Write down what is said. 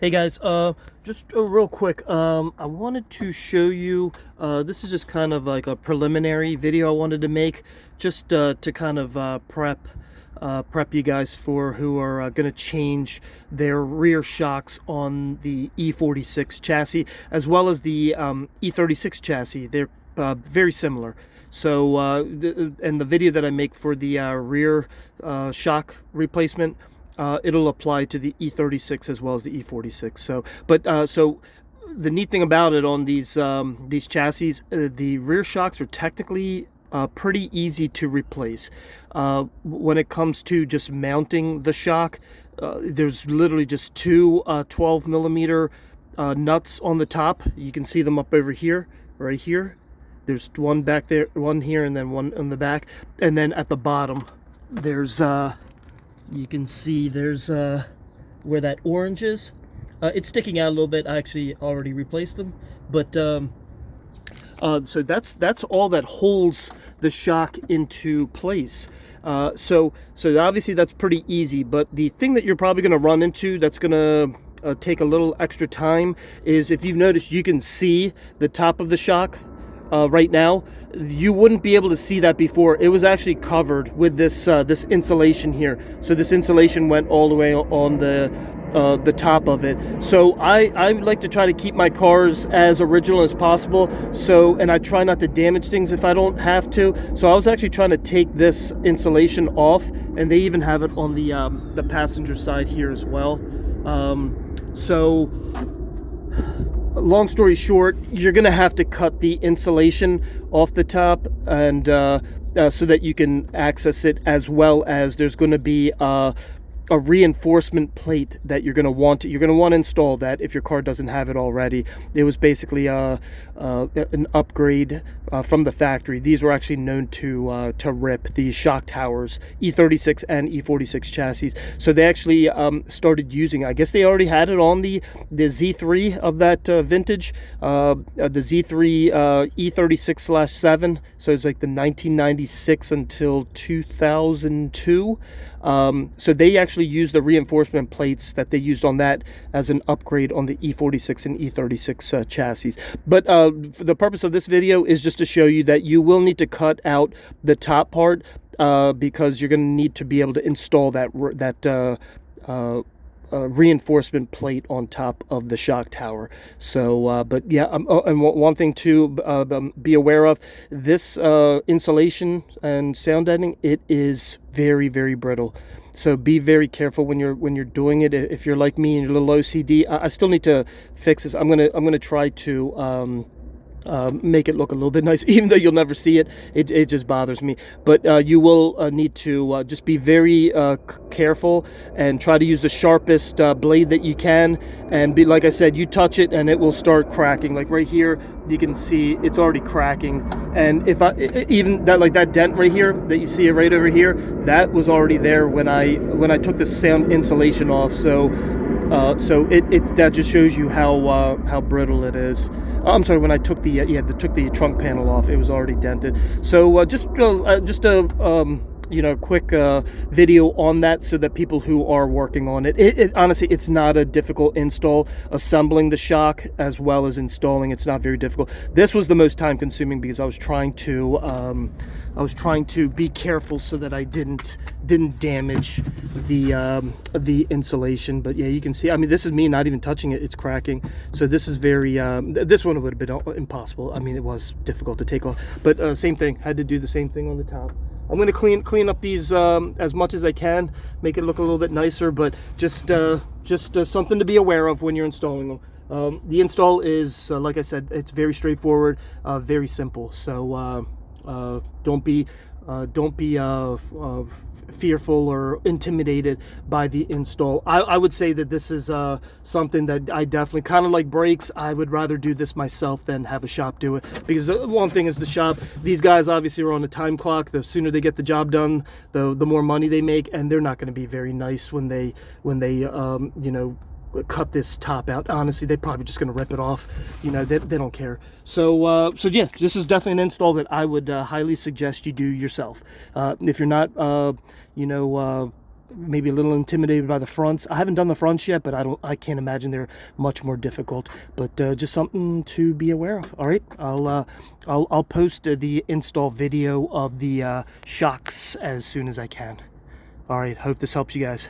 Hey guys, just real quick, I wanted to show you, this is just kind of like a preliminary video I wanted to make, just to kind of prep you guys for who are going to change their rear shocks on the E46 chassis, as well as the E36 chassis. They're very similar. So, and the video that I make for the rear shock replacement, it'll apply to the E36 as well as the E46. So, so the neat thing about it on these chassis, the rear shocks are technically pretty easy to replace. When it comes to just mounting the shock, there's literally just two 12 millimeter nuts on the top. You can see them up over here, right here. There's one back there, one here, and then one on the back. And then at the bottom, there's you can see there's where that orange is. It's sticking out a little bit. I actually already replaced them, but so that's all that holds the shock into place. So obviously that's pretty easy. But the thing that you're probably going to run into that's going to take a little extra time is, if you've noticed, you can see the top of the shock. Right now, you wouldn't be able to see that before. It was actually covered with this this insulation here. So this insulation went all the way on the top of it. So I like to try to keep my cars as original as possible. So, and I try not to damage things if I don't have to. So I was actually trying to take this insulation off, and they even have it on the passenger side here as well. So long story short, you're going to have to cut the insulation off the top, and so that you can access it, as well as there's going to be a reinforcement plate that you're going to want to install that if your car doesn't have it already. It was basically an upgrade from the factory. These were actually known to rip, these shock towers, E36 and E46 chassis. So they actually started using, I guess they already had it on the Z3 of that vintage, the Z3 E36/7. So it's like the 1996 until 2002. So they actually used the reinforcement plates that they used on that as an upgrade on the E46 and E36 chassis. But the purpose of this video is just to show you that you will need to cut out the top part, because you're going to need to be able to install that reinforcement plate on top of the shock tower. So but yeah, and one thing to be aware of, this insulation and sound deadening, it is very, very brittle. So be very careful when you're doing it. If you're like me and you're a little OCD, I still need to fix this. I'm gonna try to make it look a little bit nice, even though you'll never see it. It just bothers me. But you will need to just be very careful and try to use the sharpest blade that you can. And be, like I said, you touch it and it will start cracking. Like right here, you can see it's already cracking. And if even that, like that dent right here that you see it right over here, that was already there when I took the sound insulation off. So that just shows you how brittle it is. I'm sorry, when I took the trunk panel off, it was already dented. So just a quick video on that, so that people who are working on it, honestly, it's not a difficult install. Assembling the shock as well as installing, it's not very difficult. This was the most time consuming, because I was trying to be careful so that I didn't damage the insulation. But yeah, you can see, I mean, this is me not even touching it, it's cracking. So this is very this one would have been impossible. I mean, it was difficult to take off, but same thing, had to do the same thing on the top. I'm going to clean up these as much as I can, make it look a little bit nicer, but just something to be aware of when you're installing them. The install is, like I said, it's very straightforward, very simple. So don't be fearful or intimidated by the install. I would say that this is something that I definitely, kind of like brakes, I would rather do this myself than have a shop do it. Because one thing is the shop, these guys obviously are on a time clock. The sooner they get the job done, the more money they make, and they're not going to be very nice when they cut this top out. Honestly, they're probably just going to rip it off. They don't care. So yeah, this is definitely an install that I would highly suggest you do yourself. If you're not maybe a little intimidated by the fronts. I haven't done the fronts yet, but I can't imagine they're much more difficult. But just something to be aware of. All right, I'll post the install video of the shocks as soon as I can. All right, hope this helps you guys.